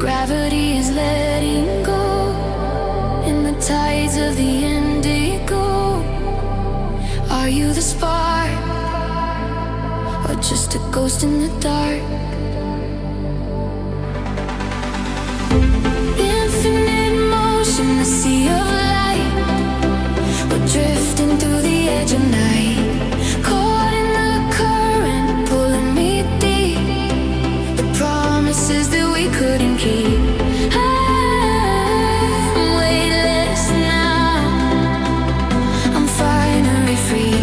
Gravity is letting go in the tides of the indigo. Are you the spark, or just a ghost in the dark? Infinite motion, the sea of light. We're drifting through the edge of night, caught in the current, pulling me deep. The promises that we couldn't keep. I'm weightless now, I'm finally free.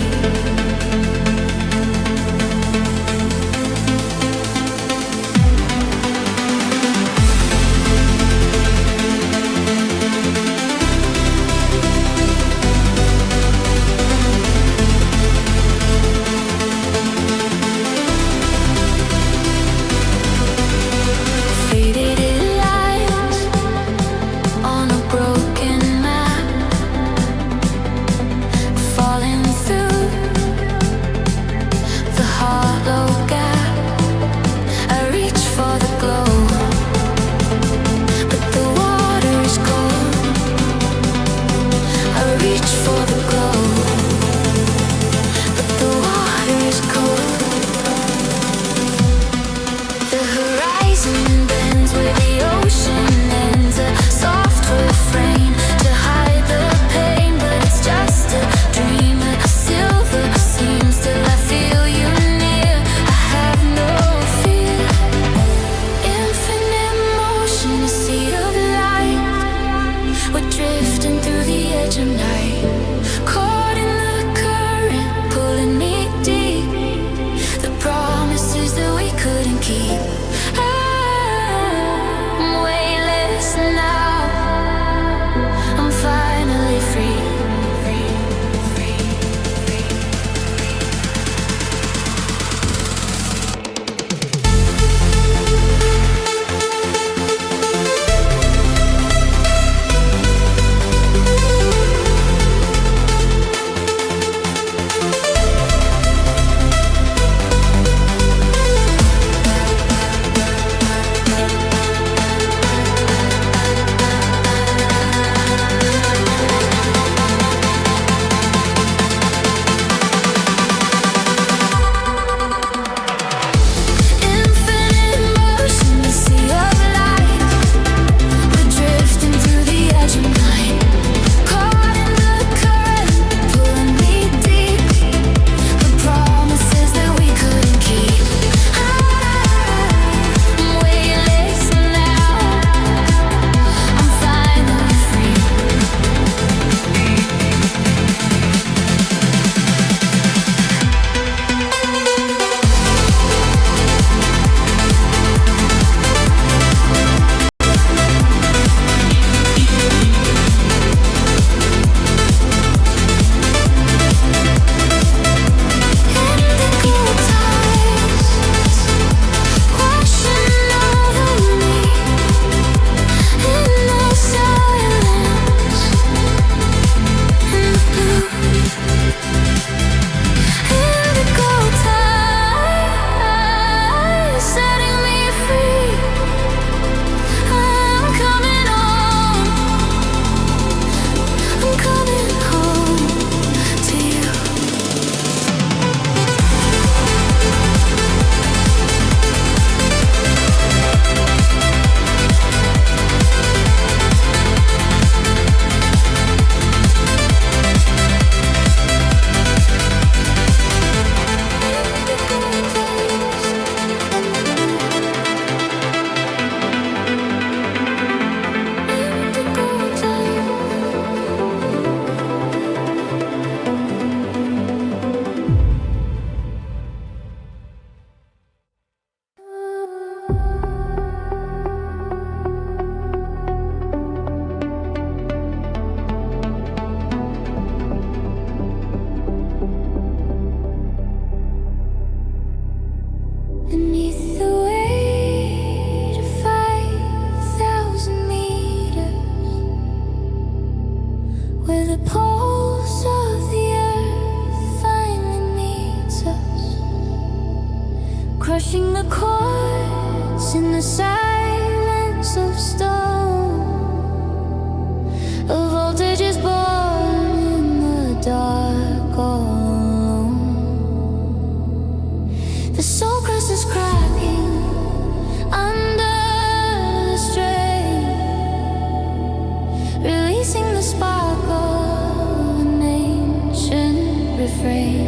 frame,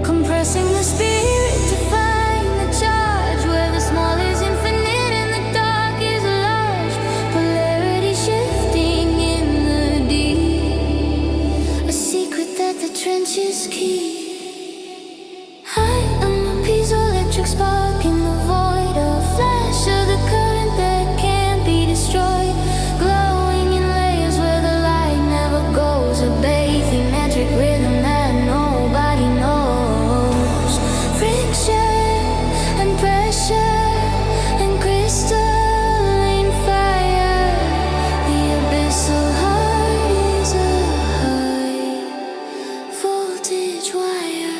compressing the spirit to find the charge where the small is infinite and the dark is large. Polarity shifting in the deep, a secret that the trenches keep. I am a piezoelectric spark in the void, a flash of the current that can't be destroyed, glowing in layers where the light never goes. A bathing metric rhythm that nobody knows. Friction and pressure and crystalline fire. The abyssal heart is a high voltage wire.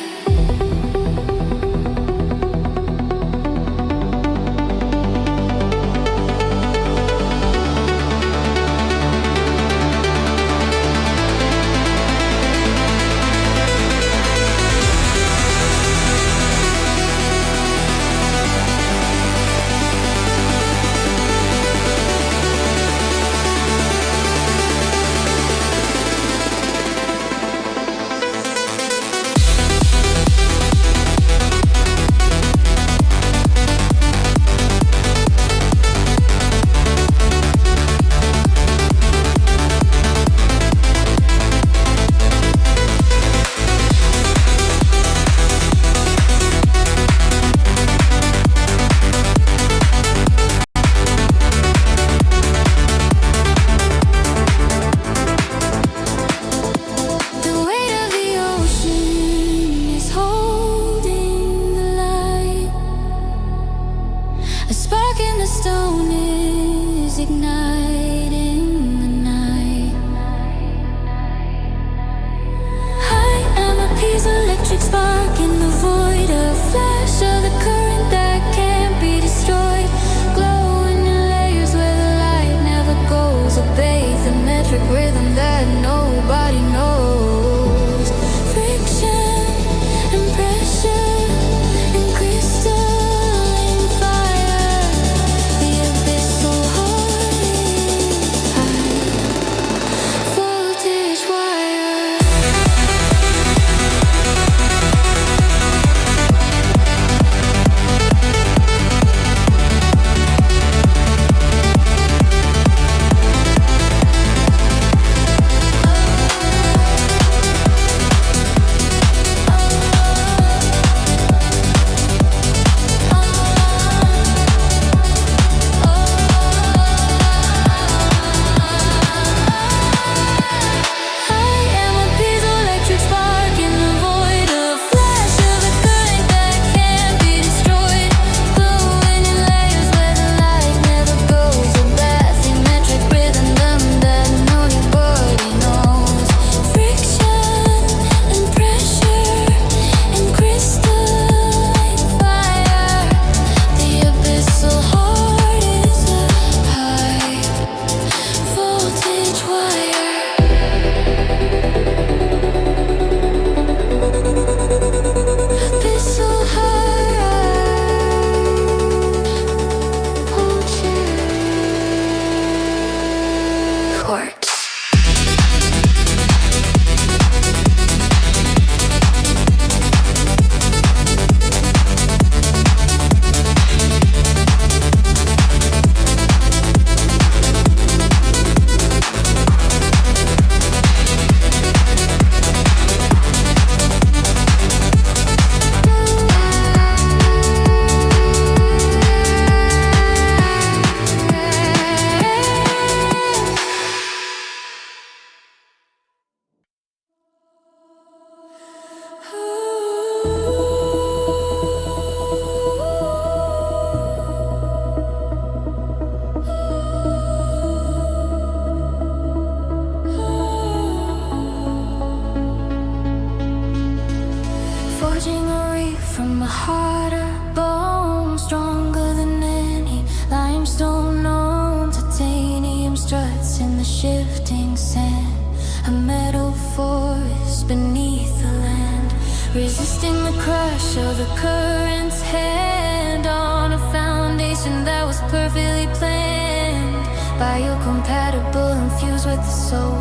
Shifting sand, a metal force beneath the land, resisting the crush of the current's hand on a foundation that was perfectly planned, biocompatible, infused with the soul,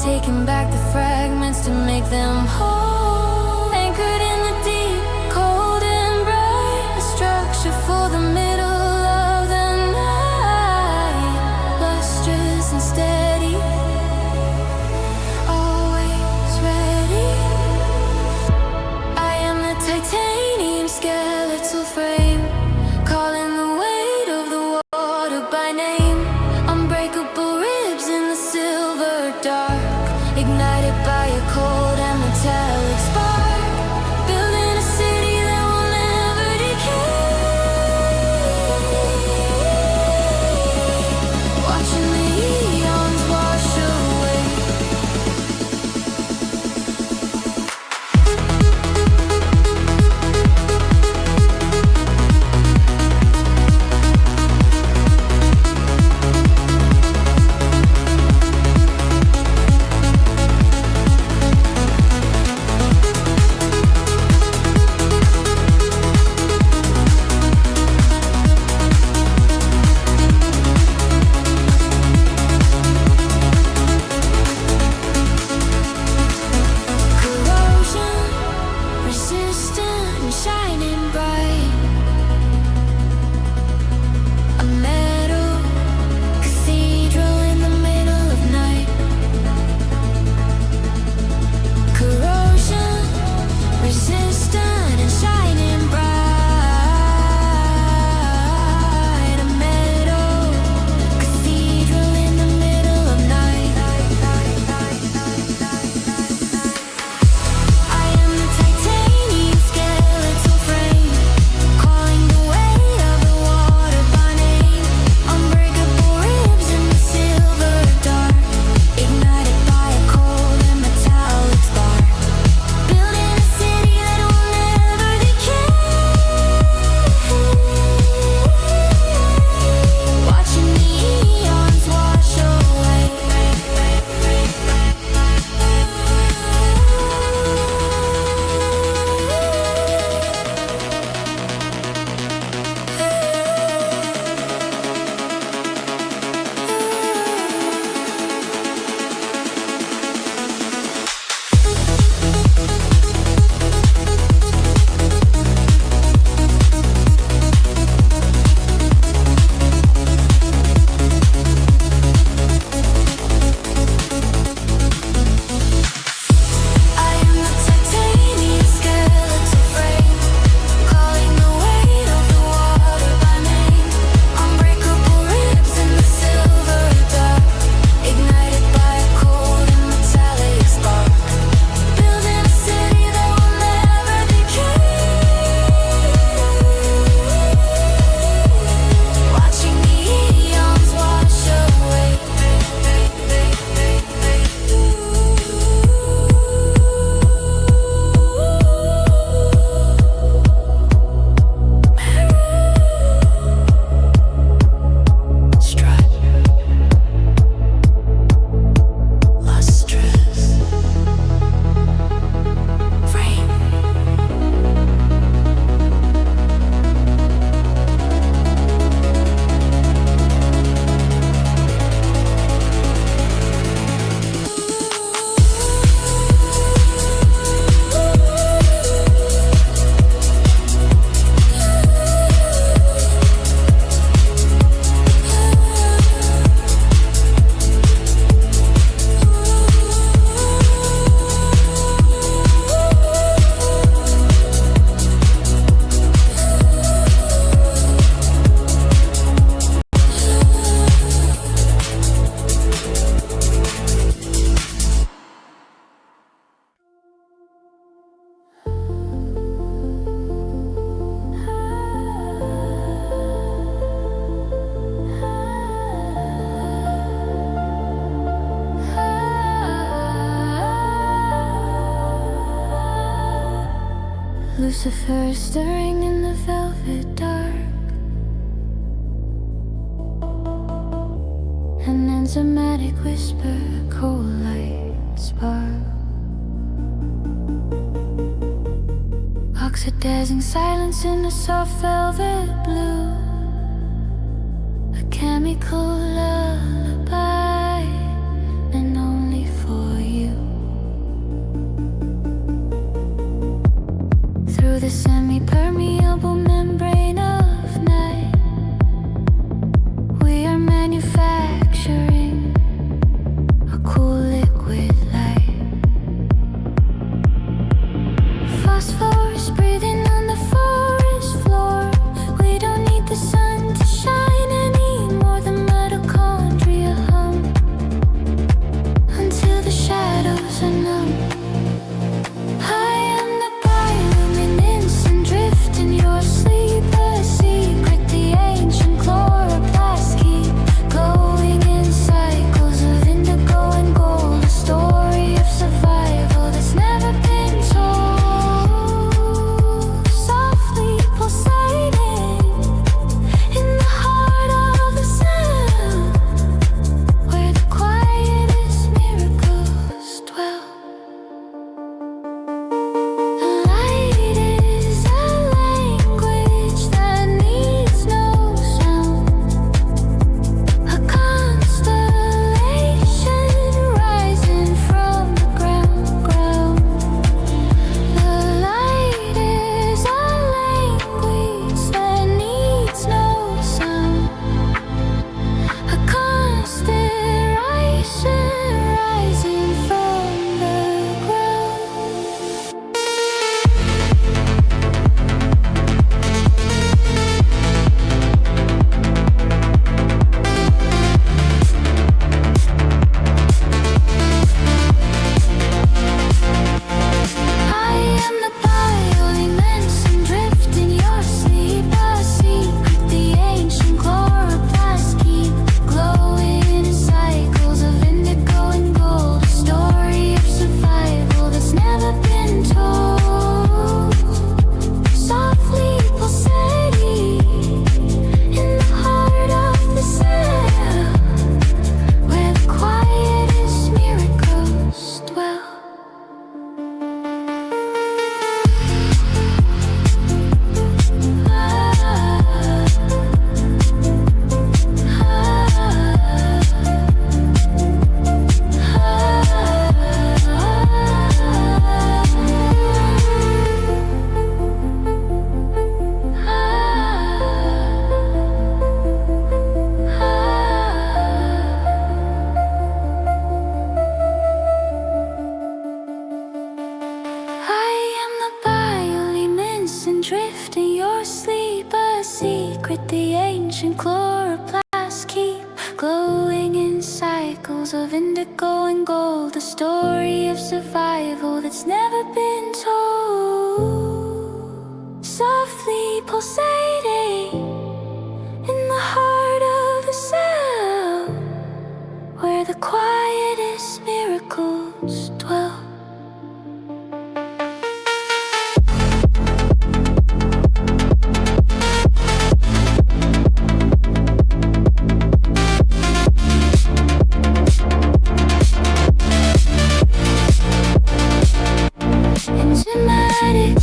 taking back the fragments to make them whole. Anchored in the deep, cold and bright, a structure for the middle of the night. Lustrous and steady, always ready. I am the titanium skeletal frame, calling the weight of the water by name. Unbreakable ribs in the silver dark, ignited by a cold and metallic spark. Building a city that will never decay. Watching the eons wash away. Corrosion, resistant and shining bright. A metal cathedral in the middle of night. Corrosion, resistant and shining bright. A metal cathedral in the middle of night. I am the titanium skeletal frame, calling the weight of the water by name. Unbreakable ribs in the silver dark, ignited by a cold and metallic spark. Building a city that will never decay. Watching the eons wash away. I am the titanium skeletal frame, calling the weight of the water by name. Unbreakable ribs in the silver dark, ignited by a cold and metallic spark. Building a city that will never decay. Watching the eons wash away. Strut, lustrous frame. Lucifer is stirring in the velvet dark. An enzymatic whisper, cold light spark. Oxidizing silence in a soft velvet blue. A chemical lullaby, and only for Sparkles of indigo and gold, a story of survival that's never been told. Softly pulsating in the heart of a cell, where the quietest miracles dwell. Enzymatic.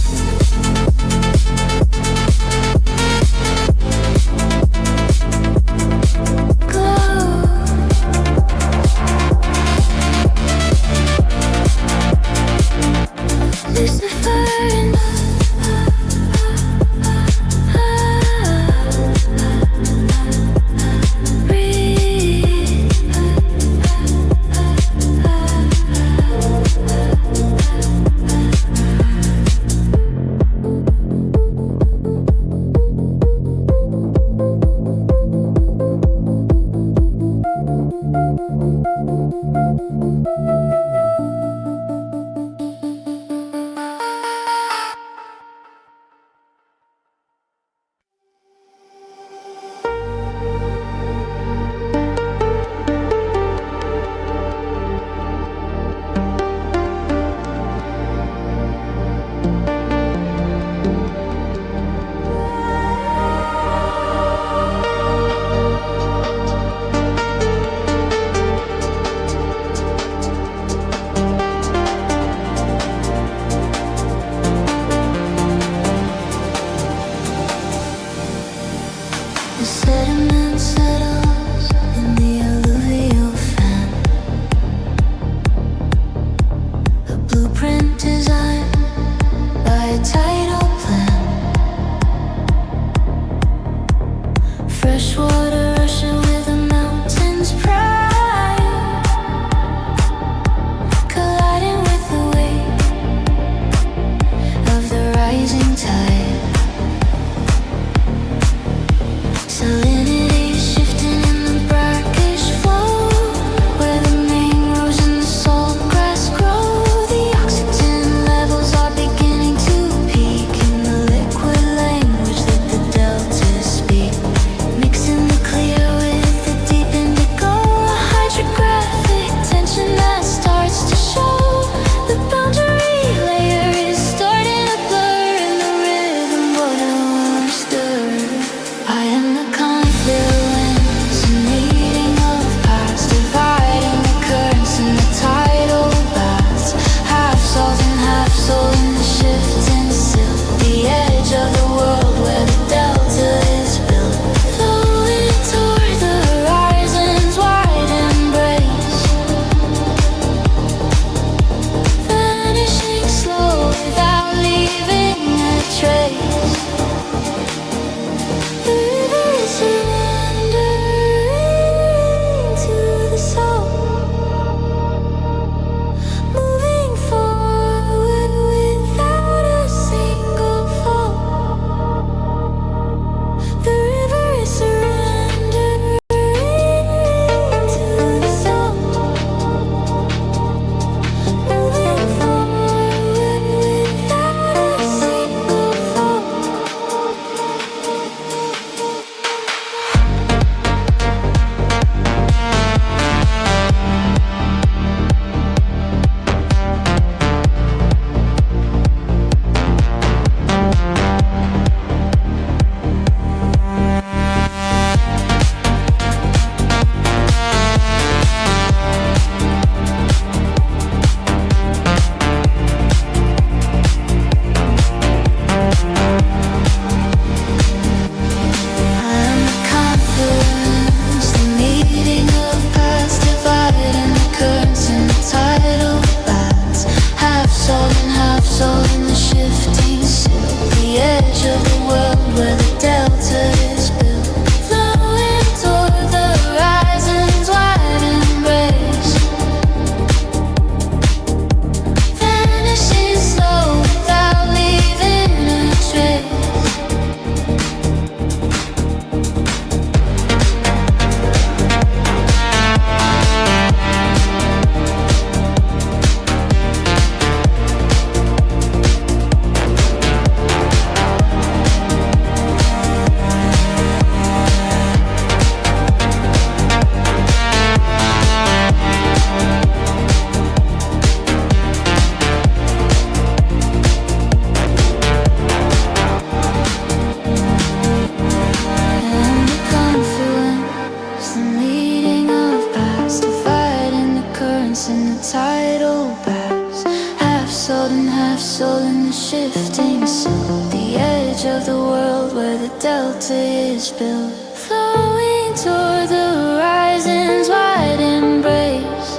shifting silk, the edge of the world where the delta is built, flowing toward the horizon's wide embrace,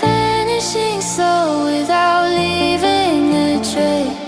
vanishing slow without leaving a trace.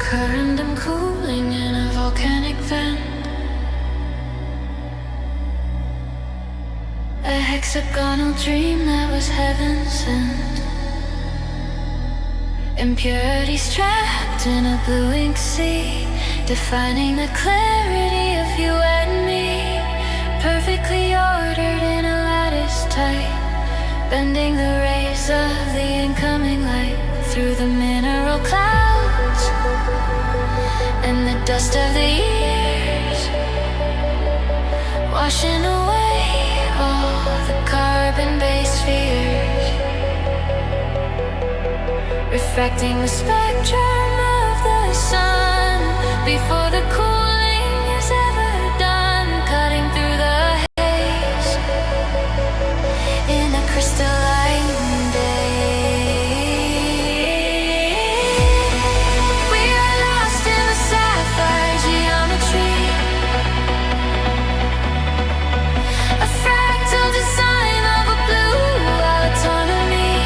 Current and cooling in a volcanic vent, a hexagonal dream that was heaven sent. Impurities trapped in a blue ink sea, defining the clarity of you and me. Perfectly ordered in a lattice type, bending the rays of the incoming light through the mineral clouds and the dust of the years, washing away all the carbon-based fears, refracting the spectrum of the sun before the cooling is ever done, cutting through the haze in a crystalline day. We are lost in the sapphire geometry, a fractal design of a blue autonomy,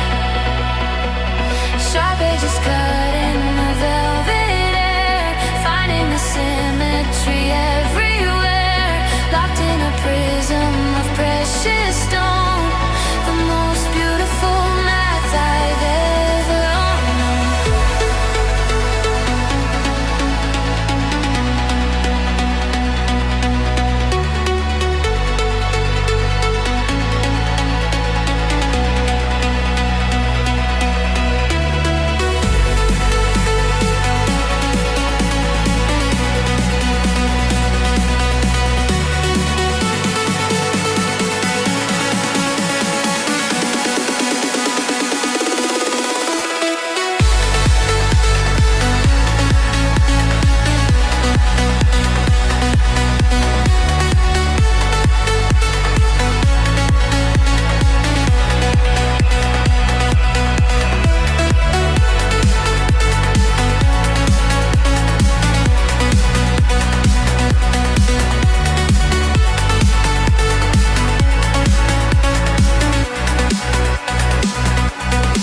sharp edges cut in the velvet air, finding the symmetry everywhere, locked in a prism of precious stone, the most beautiful math I've ever known.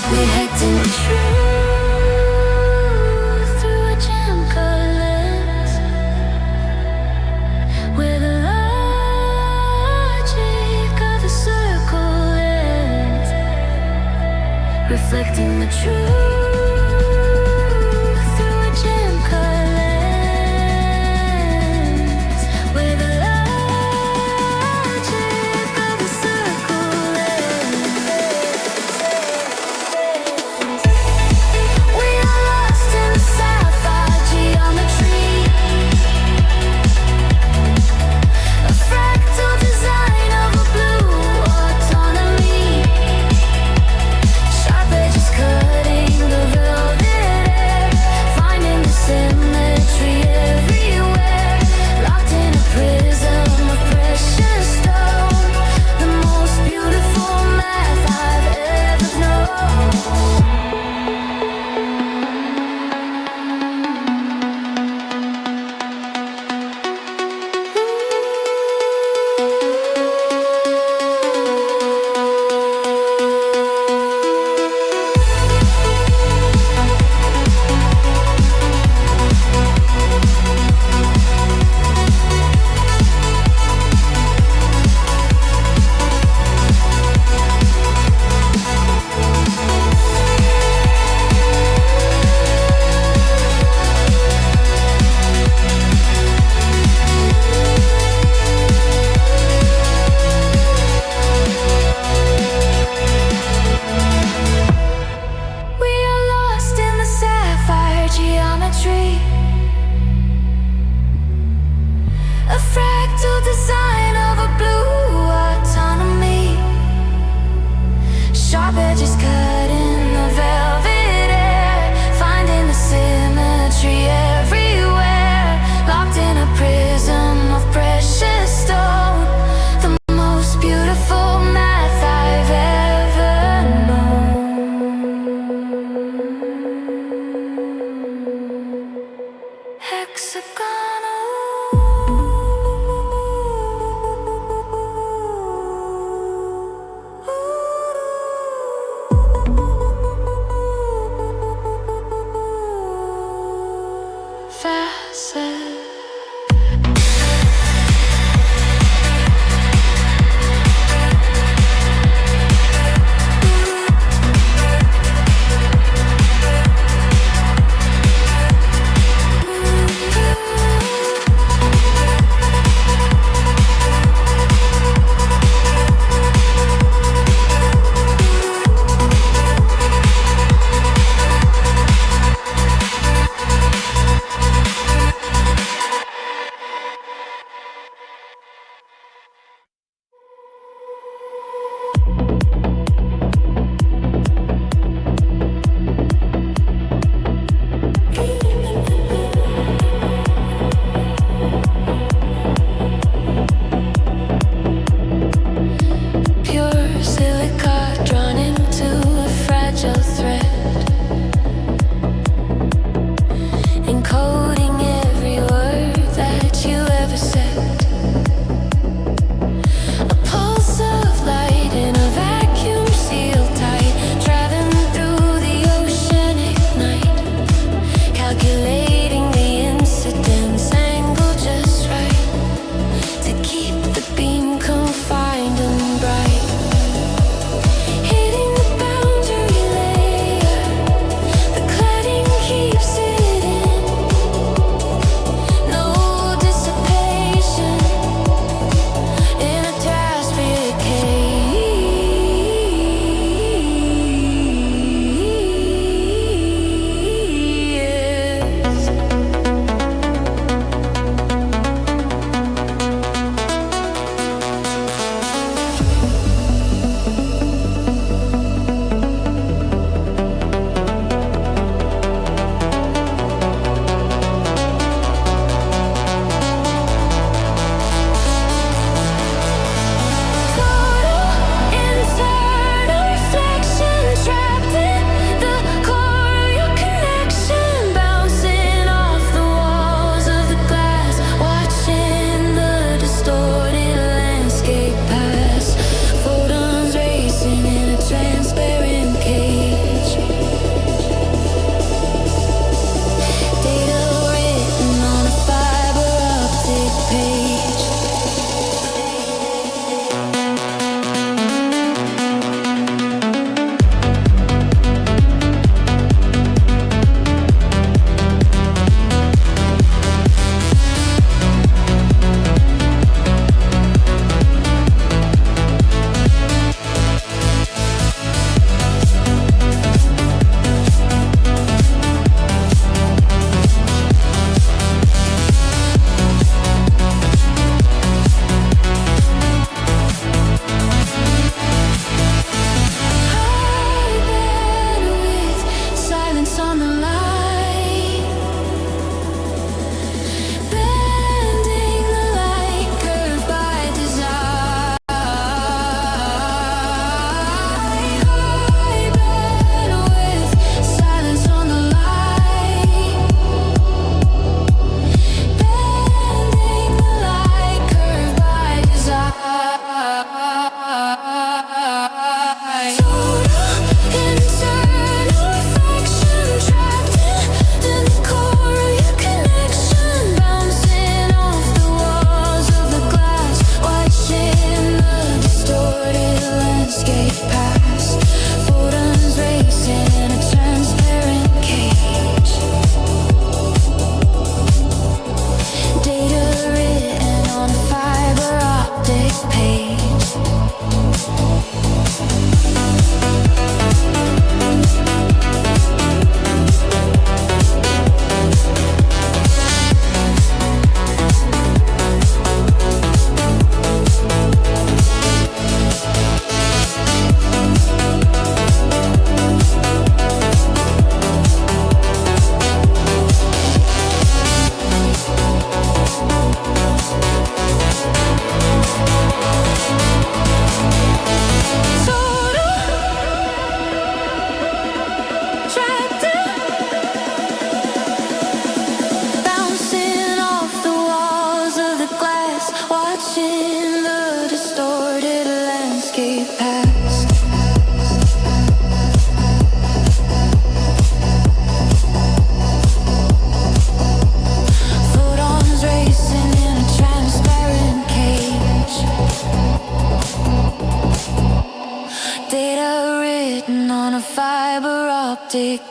We hacked in the truth through a jam-cut lens, where the logic of the circle ends, reflecting the truth through a jam-cut lens, where the logic of the circle ends. We are lost in the sapphire geometry, a fractal design of a blue autonomy, sharp edges cutting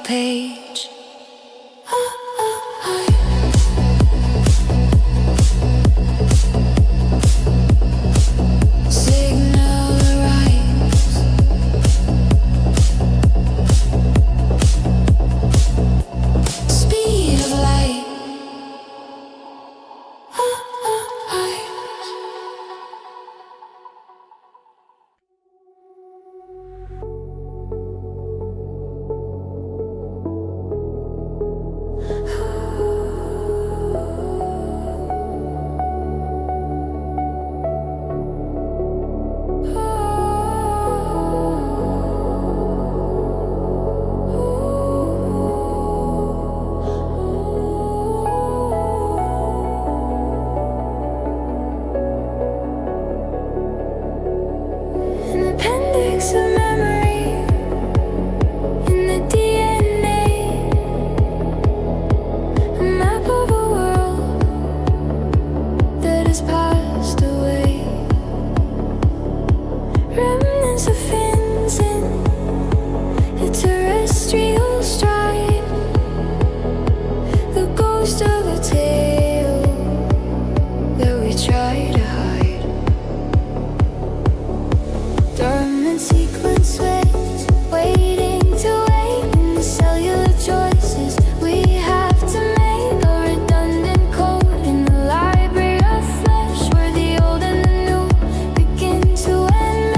page. Signal arrives. Speed of light.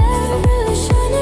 Revolution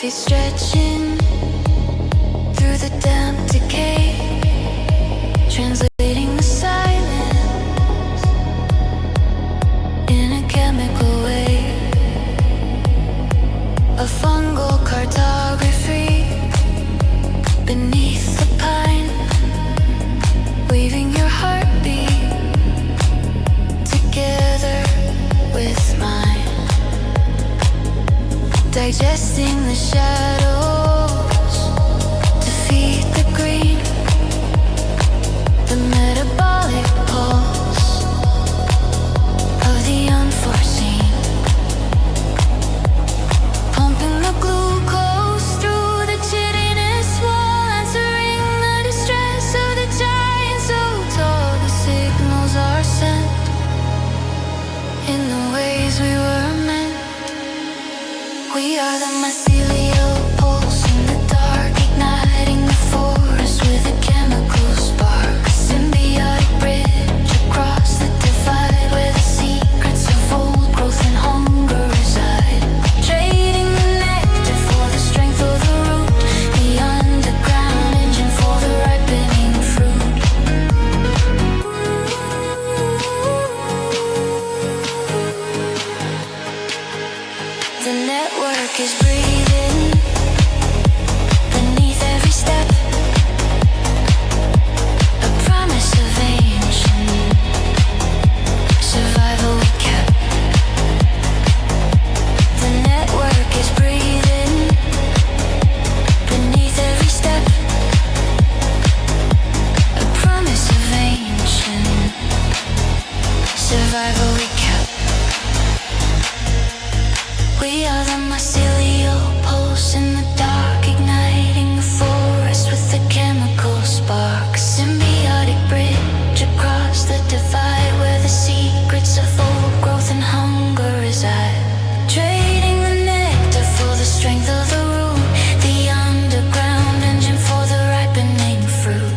Stretching through the damp decay, translating the silence in a chemical way. A fungal cartography beneath the pine, weaving your heartbeat together with mine. Digesting the shadows to feed the green, the metabolic pulse of the unforeseen. Pumping the glucose through the chittiness wall, answering the distress of the giant so tall. The signals are sent in the ways we were meant. We are the mycelial pulse in the dark, igniting the forest with a chemical spark. A symbiotic bridge across the divide, where the secrets of old growth and hunger reside. Trading the nectar for the strength of the root, the underground engine for the ripening fruit. The network is breathing beneath every step, a promise of ancient survival we kept. The network is breathing beneath every step, a promise of ancient survival we kept. We are the mycelial pulse in the dark, igniting the forest with a chemical spark. A symbiotic bridge across the divide, where the secrets of old growth and hunger reside. Trading the nectar for the strength of the root, the underground engine for the ripening fruit.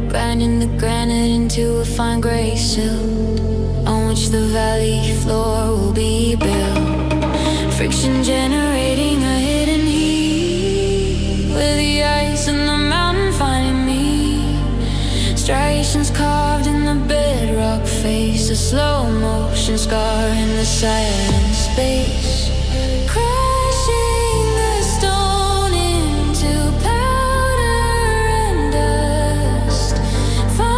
Grinding the granite into a fine gray silt, on which the valley floor will be built. Friction generating a hidden heat, with the ice and the mountain finding me. Striations carved in the bedrock face, a slow motion scar in the silent space. Fire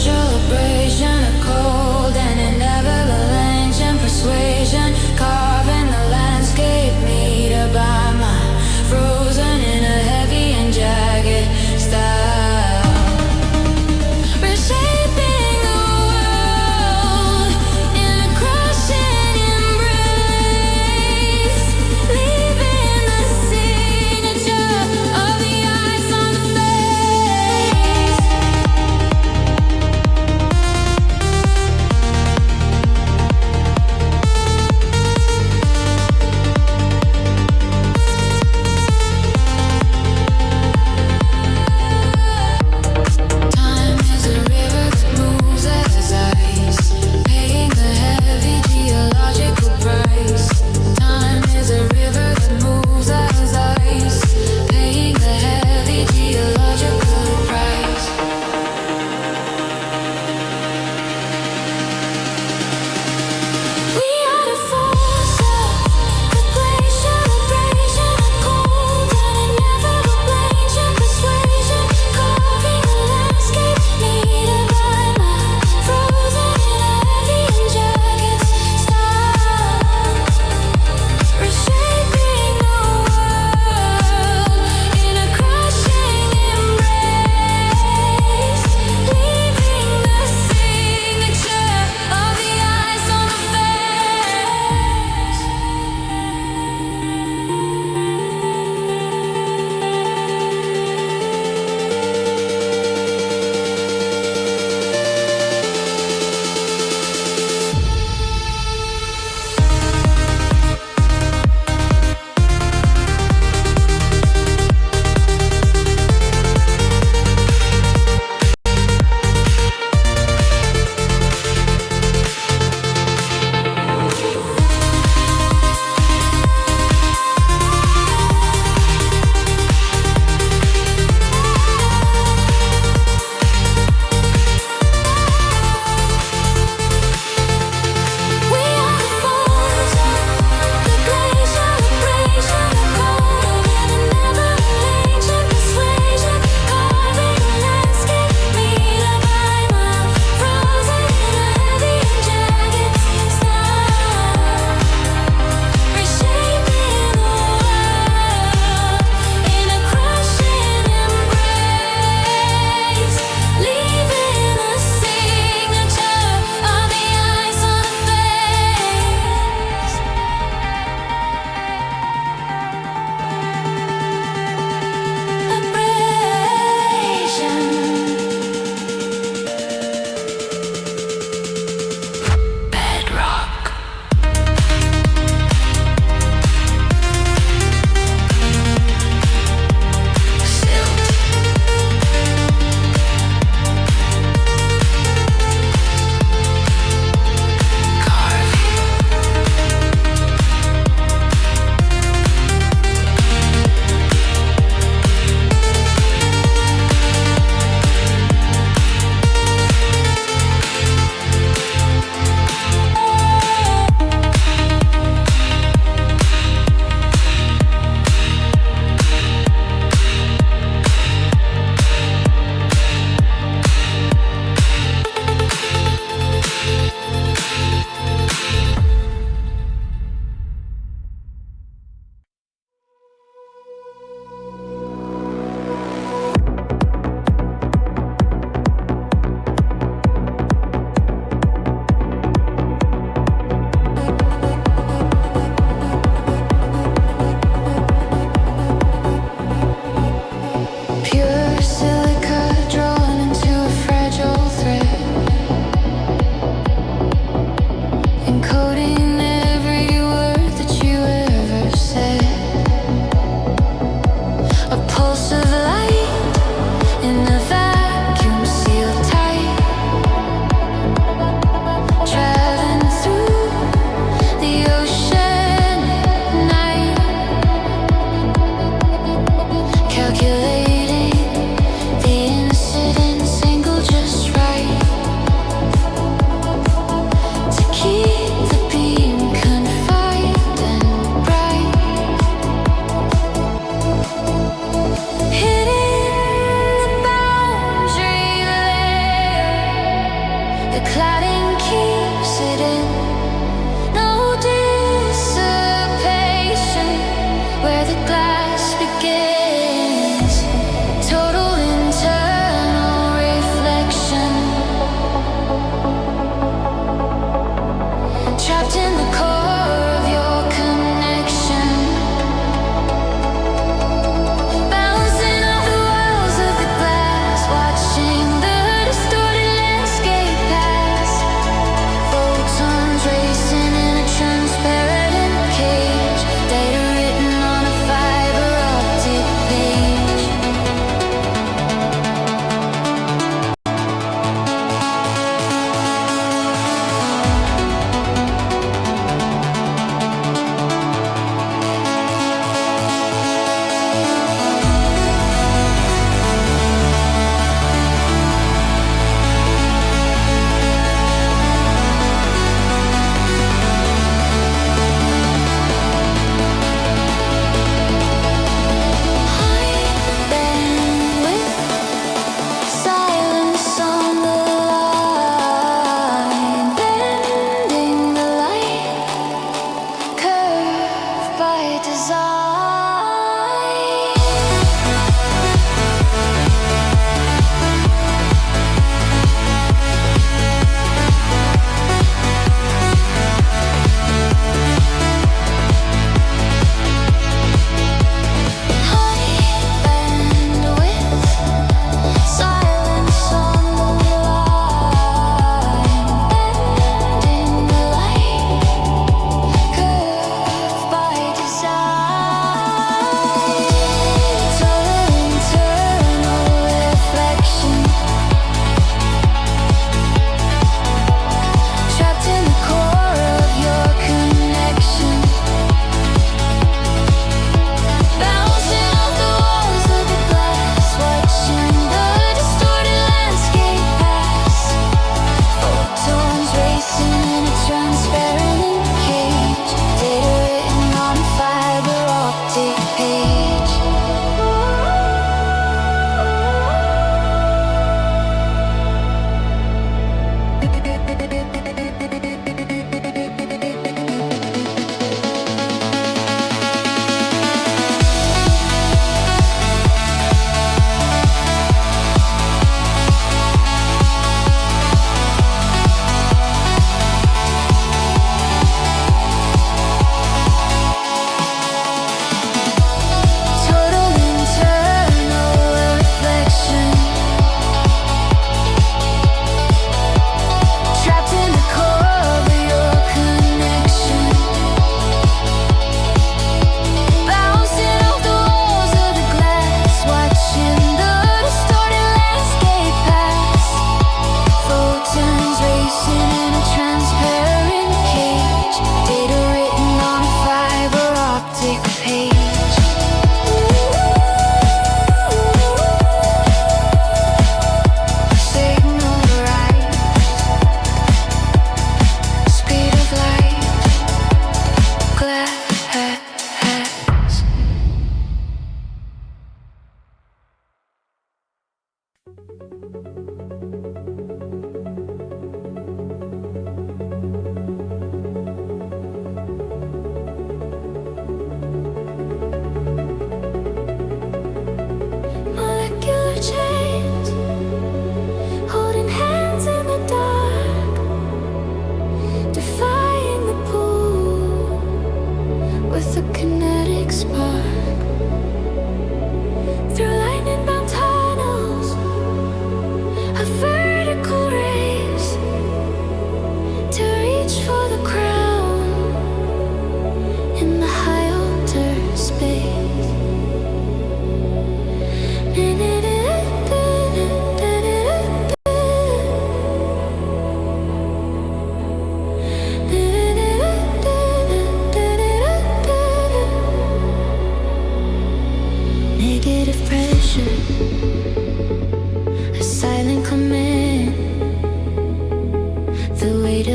celebration, a cold and inevitable ancient persuasion, carving the landscape meter by my frozen in a heavy and jagged style, reshaping the world in a crushing embrace, leaving the signature of the ice on the face.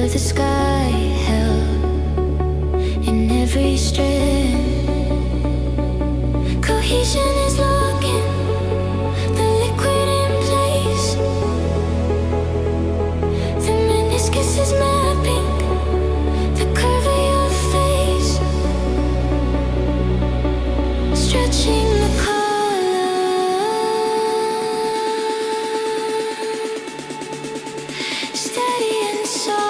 the sky held in every strand. Cohesion is locking the liquid in place. The meniscus is mapping the curve of your face, stretching the color, steady and solid.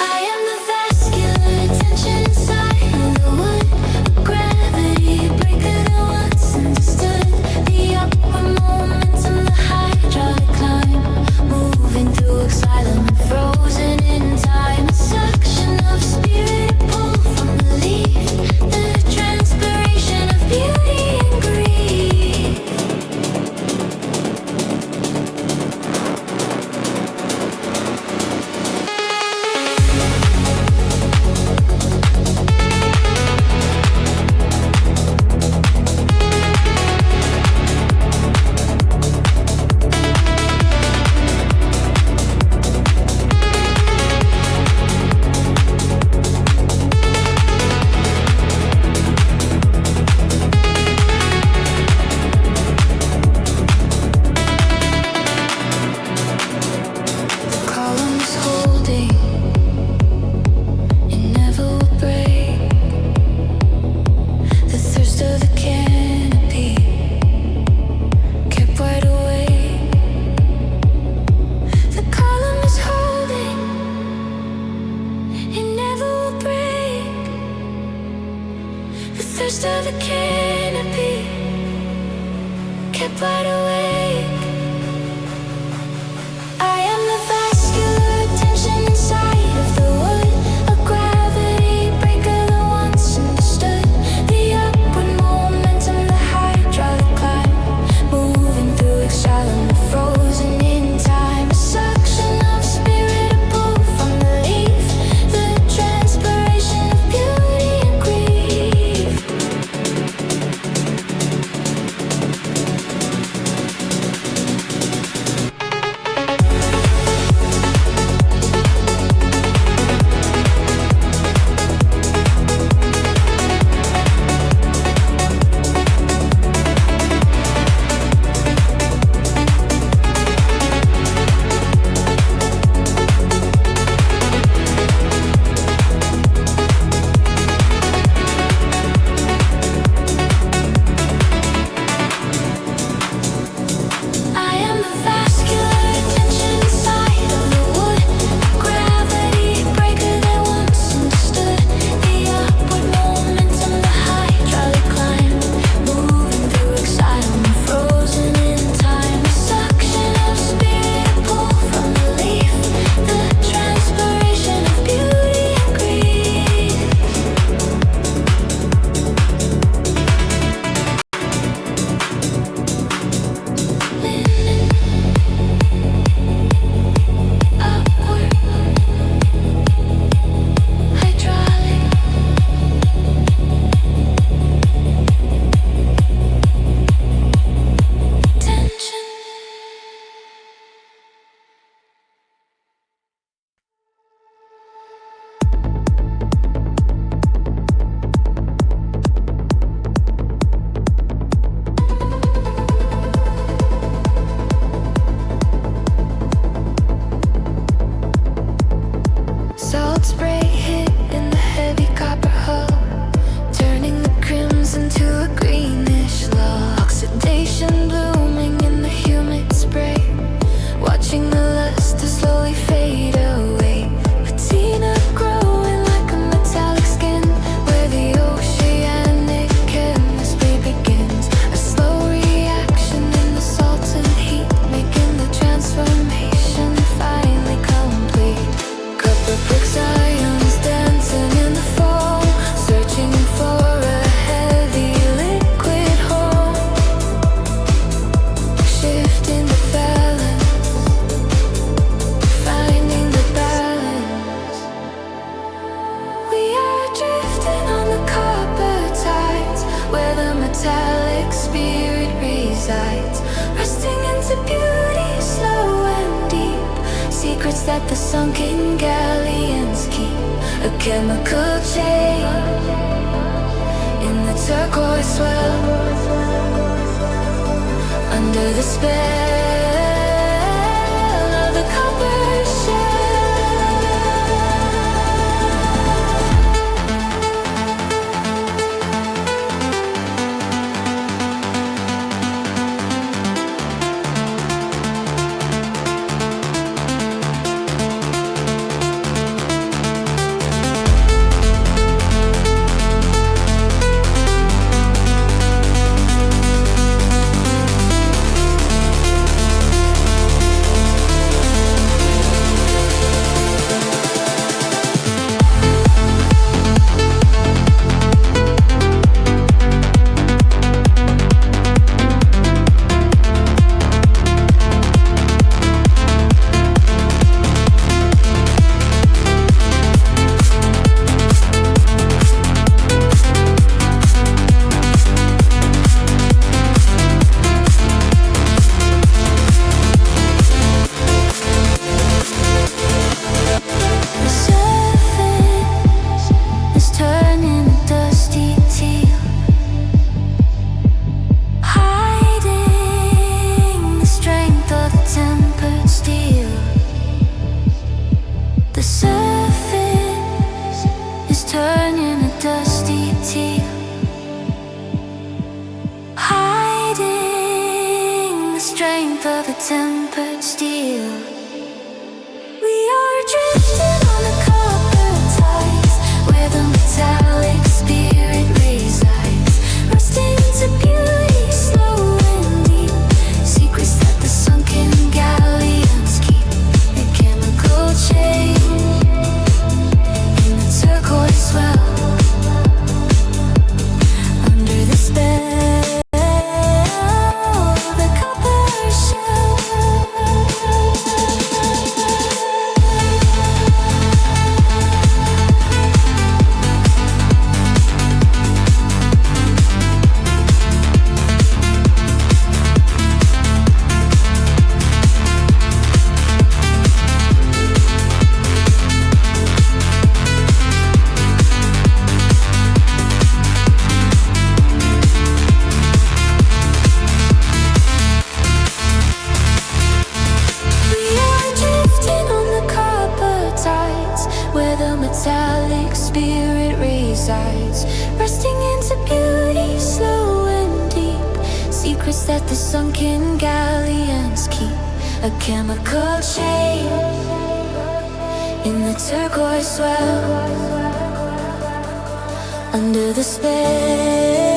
I am the vascular tension inside of the wood, a gravity breaker that once understood the upward momentum, the hydraulic climb, moving through asylum and frozen in time. A suction of spirit, a pull from the leaf, the transpiration of beauty and grief. Columns holding, it never will break. The thirst of the canopy kept wide awake. The column is holding, it never will break. The thirst of the canopy kept wide awake. I am the vascular tension inside of the wood, a gravity breaker that once understood the upward momentum, the hydraulic climb, moving through exile, frozen in time. A suction of spirit, a pull from the leaf, the transpiration of beauty and grief. I am the vascular tension inside of the wood, a gravity breaker that once understood the upward momentum, the hydraulic climb, moving through exile and frozen in time. A suction of spirit, a pull from the leaf, the transpiration of beauty and grief. Upward, hydraulic, tension. Salt spray hit in the heavy copper hull, turning the crimson to a greenish lull. Oxidation blooming in the humid spray, watching the luster slowly fade away. Patina growing like a metallic skin, where the oceanic chemistry begins. A slow reaction in the salt and heat, making the transformation finally complete. Copper bricks, ions dancing in the foam, searching for a heavy liquid home. Shifting the balance, finding the balance. We are drifting on the copper tides, where the metallic spirit resides, resting in secrets that the sunken galleons keep. A chemical chain in the turquoise well, under the spell of the copper shell. Under the spell